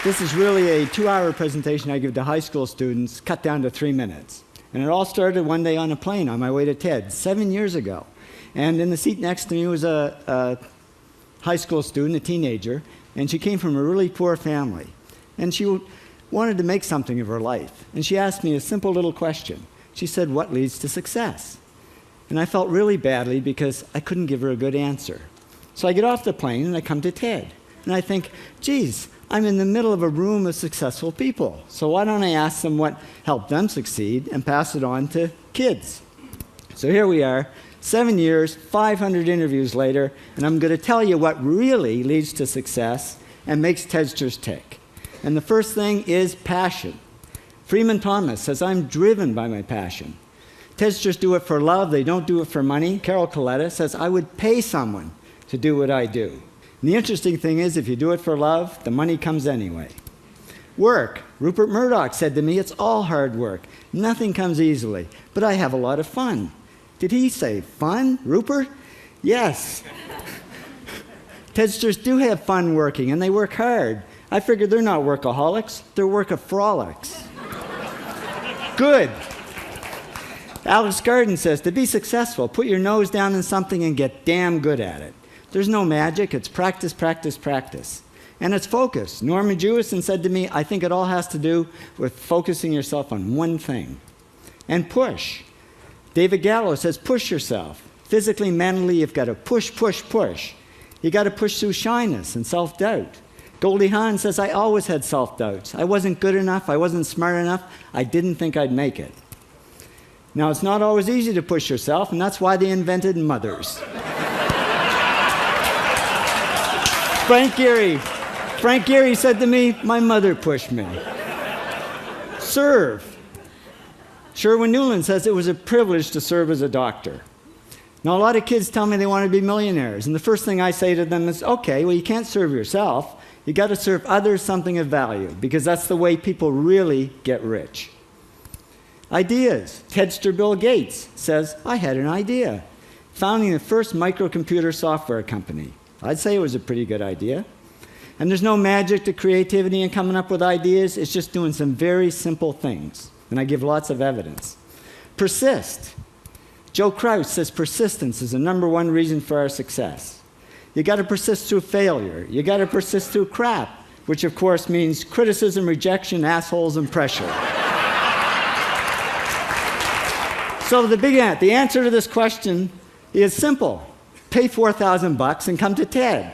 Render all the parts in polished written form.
This is really a 2-hour presentation I give to high school students, cut down to 3 minutes. And it all started one day on a plane on my way to TED, 7 years ago. And in the seat next to me was a high school student, a teenager, and she came from a really poor family. And she wanted to make something of her life. And she asked me a simple little question. She said, "What leads to success?" And I felt really badly because I couldn't give her a good answer. So I get off the plane and I come to TED. And I think, geez, I'm in the middle of a room of successful people. So why don't I ask them what helped them succeed and pass it on to kids? So here we are, 7 years, 500 interviews later, and I'm going to tell you what really leads to success and makes TEDsters tick. And the first thing is passion. Freeman Thomas says, "I'm driven by my passion." TEDsters do it for love, they don't do it for money. Carol Coletta says, "I would pay someone to do what I do." And the interesting thing is, if you do it for love, the money comes anyway. Work. Rupert Murdoch said to me, "It's all hard work. Nothing comes easily, but I have a lot of fun." Did he say fun, Rupert? Yes. TEDsters do have fun working, and they work hard. I figured they're not workaholics, they're workaholics. Good. Alex Garden says, "To be successful, put your nose down in something and get damn good at it." There's no magic, it's practice, practice, practice. And it's focus. Norman Jewison said to me, "I think it all has to do with focusing yourself on one thing." And push. David Gallo says, "Push yourself. Physically, mentally, you've got to push, push, push. You got to push through shyness and self-doubt." Goldie Hawn says, "I always had self-doubts. I wasn't good enough, I wasn't smart enough, I didn't think I'd make it." Now, it's not always easy to push yourself, and that's why they invented mothers. Frank Gehry said to me, "My mother pushed me." Serve. Sherwin Newland says, "It was a privilege to serve as a doctor." Now, a lot of kids tell me they want to be millionaires, and the first thing I say to them is, okay, well, you can't serve yourself. You got to serve others something of value, because that's the way people really get rich. Ideas. TEDster Bill Gates says, "I had an idea," founding the first microcomputer software company. I'd say it was a pretty good idea. And there's no magic to creativity and coming up with ideas. It's just doing some very simple things. And I give lots of evidence. Persist. Joe Kraus says persistence is the #1 reason for our success. You got to persist through failure. You got to persist through crap, which of course means criticism, rejection, assholes, and pressure. So the answer to this question is simple. Pay $4,000 and come to TED.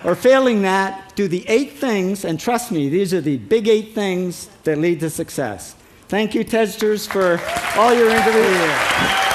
Or failing that, do the 8 things, and trust me, these are the big 8 things that lead to success. Thank you, TEDsters, for all your interviews.